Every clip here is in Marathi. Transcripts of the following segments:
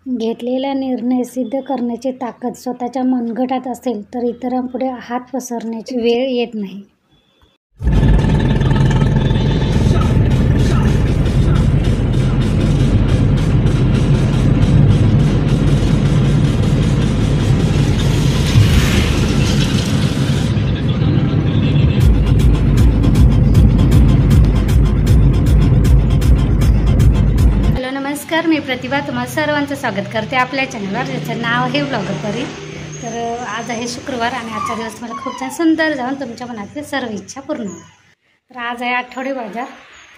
घेतलेला निर्णय सिद्ध करण्याची ताकद स्वतःच्या मनगटात असेल तर इतरांपुढे हात पसरण्याची वेळ येत नाही. नमस्कार, मी प्रतिभा तुम्हाला सर्वांचं स्वागत करते आपल्या चॅनलवर, ज्याचं नाव आहे ब्लॉगर परी. तर आज आहे शुक्रवार आणि आजचा दिवस मला खूप छान सुंदर जाऊन तुमच्या मनातली सर्व इच्छा पूर्ण होईल. तर आज आहे आठवडी बाजार.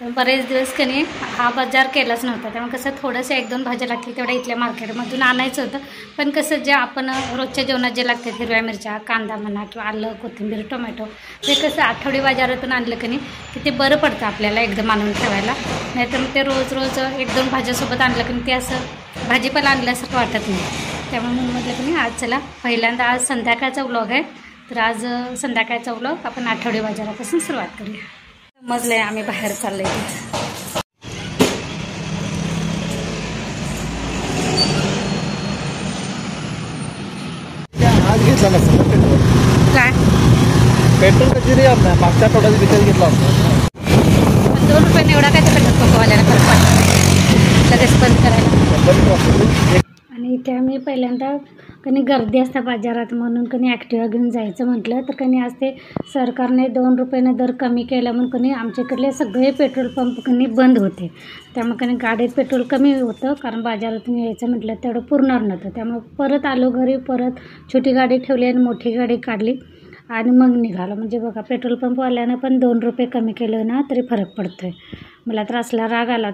तर बरेच दिवस कधी हा बाजार केलाच नव्हता, त्यामुळे कसं थोडंसं 1-2 भाज्या लागतील तेवढ्या इथल्या मार्केटमधून आणायचं होतं. पण कसं जे आपण रोजच्या जेवणात जे लागतात, हिरव्या मिरच्या, कांदा म्हणा किंवा आलं, कोथिंबीर, टोमॅटो, ते कसं आठवडी बाजारातून आणलं की ते बरं पडतं आपल्याला एकदम आणून ठेवायला. नाहीतर मग ते रोज 1-2 भाज्यासोबत आणलं की ते असं भाजीपाला आणल्यासारखं वाटत नाही. त्यामुळे म्हणून म्हटलं की आज चला पहिल्यांदा आज संध्याकाळचा व्लॉग आहे. तर आज संध्याकाळचा व्लॉग आपण आठवडी बाजारापासून सुरुवात करूया. समजलं आहे आम्ही बाहेर चाललो आहे. आज घेतला नसतं पेट्रोल. काय पेट्रोल कधी रे आपल्या मागच्या आठवड्यात विकत घेतला होता. 2 रुपयाने एवढा काय तिकडे पकवायला फरक पडला लगेच बंद करायला. आणि इथे आम्ही पहिल्यांदा कधी गर्दी असता बाजारात म्हणून कधी ॲक्टिवा घेऊन जायचं म्हटलं तर कधी आज ते सरकारने 2 रुपयाने दर कमी केला म्हणून कधी आमच्याकडले सगळे पेट्रोल पंप कधी बंद होते. त्यामुळे कधी गाडीत पेट्रोल कमी होतं, कारण बाजारातून यायचं म्हटलं तेवढं पुरणार नव्हतं. त्यामुळे परत आलो घरी, परत छोटी गाडी ठेवली आणि मोठी गाडी काढली आणि मग निघालो. म्हणजे बघा, पेट्रोल पंपवाल्यानं पण 2 रुपये कमी केलं ना तरी फरक पडतो आहे. मला तर असला राग आला.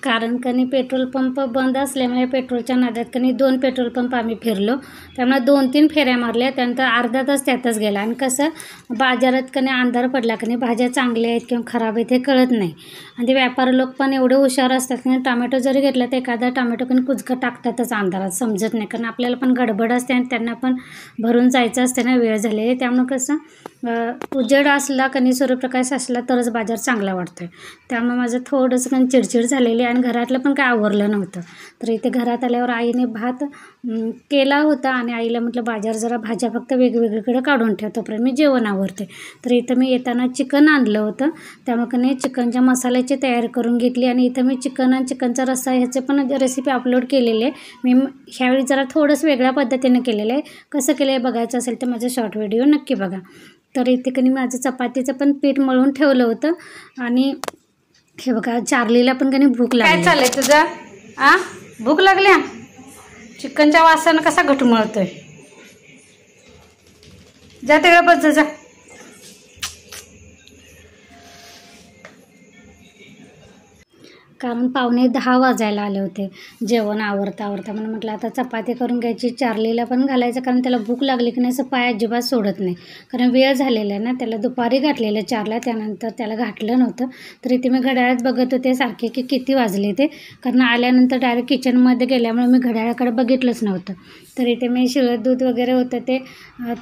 कारण कधी पेट्रोल पंप बंद असल्यामुळे पेट्रोलच्या नादात कधी 2 पेट्रोल पंप आम्ही फिरलो. त्यामुळे 2-3 फेऱ्या मारल्या. त्यानंतर अर्धा तास त्यातच गेला. आणि कसं बाजारात कधी अंधार पडला कधी भाज्या चांगल्या आहेत किंवा खराब आहेत हे कळत नाही. आणि ते व्यापारी लोक पण एवढे हुशार असतात की टोमॅटो जरी घेतला तर एखादा टोमॅटो कधी कुचकं टाकतातच अंधारात, समजत नाही. कारण आपल्याला पण गडबड असते आणि त्यांना पण भरून जायचं असते ना, वेळ झालेली. त्यामुळे कसं उजेड असला कधी सूर्यप्रकाश असला तरच बाजार चांगला वाटतो आहे. त्यामुळे माझं थोडंसं कधी चिडचिड झालेली आणि घरातलं पण काय आवरलं नव्हतं. तर इथे घरात आल्यावर आईने भात केला होता आणि आईला म्हटलं बाजार जरा भाज्या फक्त वेगवेगळीकडे काढून ठेव, तोपर्यंत मी जेवण आवरते. तर इथं मी येताना चिकन आणलं होतं. त्यामुळे कधी चिकनच्या मसाल्याची तयारी करून घेतली. आणि इथं मी चिकन आणि चिकनचा रस्सा ह्याचे पण रेसिपी अपलोड केलेली आहे. मी ह्यावेळी जरा थोडंसं वेगळ्या पद्धतीने केलेलं आहे. कसं केलं आहे बघायचं असेल तर माझं शॉर्ट व्हिडिओ नक्की बघा. तर इथे कधी माझं चपातीचं पण पीठ मळून ठेवलं होतं. आणि हे बघा, चार्लीला पण कधी भूक लागली. काय चाललंय तुझं? भूक लागल्या? चिकनच्या वासानं कसा घटमळतोय. जा तिकडे बस जा. कारण 9:45 वाजायला आले होते जेवण आवरता म्हणून म्हटलं आता चपाती करून घ्यायची, चार्लीला पण घालायचं. कारण त्याला भूक लागली की नाही असं पाय अजिबात सोडत नाही. कारण वेळ झालेला आहे ना, त्याला दुपारी घातलेलं 4ला, त्यानंतर त्याला घातलं नव्हतं. तर इथे मी घड्याळात बघत होते सारखे की किती वाजले ते. कारण आल्यानंतर डायरेक्ट किचनमध्ये गेल्यामुळे मी घड्याळाकडे बघितलंच नव्हतं. तर इथे मी शिळं दूध वगैरे होतं ते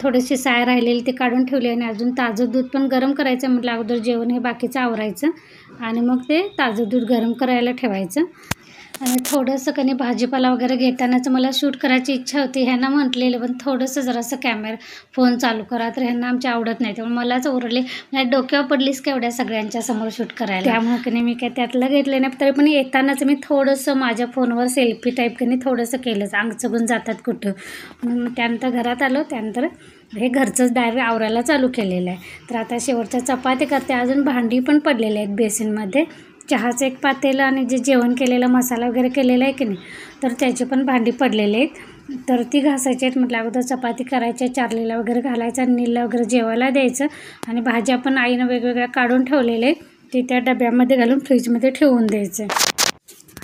थोडीशी साय राहिलेली ते काढून ठेवली. आणि अजून ताजं दूध पण गरम करायचं म्हटलं. अगोदर जेवण हे बाकीचं आवरायचं आणि मग ते ताजं दूध गरम करायला ठेवायचं. आणि थोडंसं कधी भाजीपाला वगैरे घेतानाच मला शूट करायची इच्छा होती. ह्यांना म्हटलेलं पण थोडंसं जरासं फोन चालू करा, तर ह्यांना आमच्या आवडत नाही. त्यामुळे मलाच ओरडले, म्हणजे डोक्यावर पडलीस का एवढ्या सगळ्यांच्या समोर शूट करायला. त्यामुळे कधी मी काय त्यातलं घेतलं नाही. तरी पण येतानाच मी थोडंसं माझ्या फोनवर सेल्फी टाईप कधी थोडंसं केलंच. अंग चुकून जातात कुठं. त्यानंतर घरात आलो, त्यानंतर हे घरचंच डायरेक्ट आवरायला चालू केलेलं आहे. तर आता शेवटच्या चपाती करते. अजून भांडी पण पडलेली आहेत बेसिनमध्ये. चहाचं एक पातेलं आणि जे जेवण केलेला मसाला वगैरे केलेला आहे की नाही, तर त्याचे पण भांडी पडलेले आहेत. तर ती घासायची आहेत. म्हटलं अगोदर चपाती करायच्या, चार्लीला वगैरे घालायचं आणि नीलला वगैरे जेवायला द्यायचं. आणि भाज्या पण आईनं वेगवेगळ्या काढून ठेवलेले आहेत, ते त्या डब्यामध्ये घालून फ्रीजमध्ये ठेवून द्यायचं.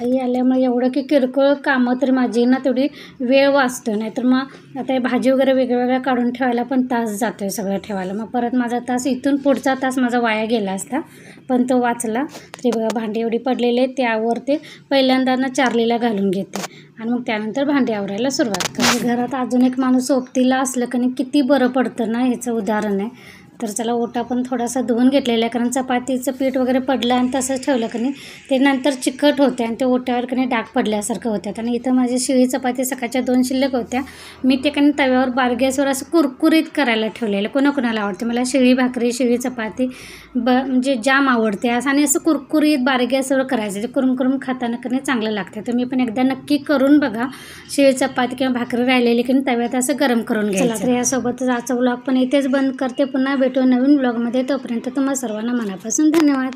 आई आल्यामुळे एवढं की किरकोळ कामं तर माझी ना तेवढी वेळ वाचतो. नाहीतर मग आता भाजी वगैरे वेगवेगळ्या काढून ठेवायला पण तास जातो आहे सगळं ठेवायला. मग परत माझा तास इथून पुढचा तास माझा वाया गेला असता, पण तो वाचला. तरी बघा भांडी एवढी पडलेली आहेत, त्यावर ते पहिल्यांदा ना चार्लीला घालून घेते. आणि मग त्यानंतर भांडी आवरायला सुरुवात करते. घरात अजून एक माणूस सोबतीला असलं की नाही किती बरं पडतं ना, ह्याचं उदाहरण आहे. तर चला ओटा पण थोडासा धुवून घेतलेला आहे, कारण चपातीचं पीठ वगैरे पडलं आणि तसंच ठेवलं की नाही ते नंतर चिकट होते आणि ते ओट्यावर की नाही डाग पडल्यासारखं होतात. आणि इथं माझी शिळी चपाती सकाळच्या 2 शिल्लक होत्या. मी ते की नाही तव्यावर बारीक गॅसवर असं कुरकुरीत करायला ठेवलेलं. कोणाकोणाला आवडते, मला शिळी भाकरी शिळी चपाती म्हणजे जाम आवडते असं, आणि असं कुरकुरीत बारीक गॅसवर करायचं, जे करून करून खाताना की नाही चांगलं लागते. तर मी पण एकदा नक्की करून बघा. शिळी चपाती किंवा भाकरी राहिलेली की नाही तव्यात असं गरम करून घ्यायचं. तर यासोबतच आजचा व्लॉग पण इथेच बंद करते. पुन्हा भेटू नवीन व्लॉगमध्ये. तोपर्यंत तुम्हा सर्वांना मनापासून धन्यवाद.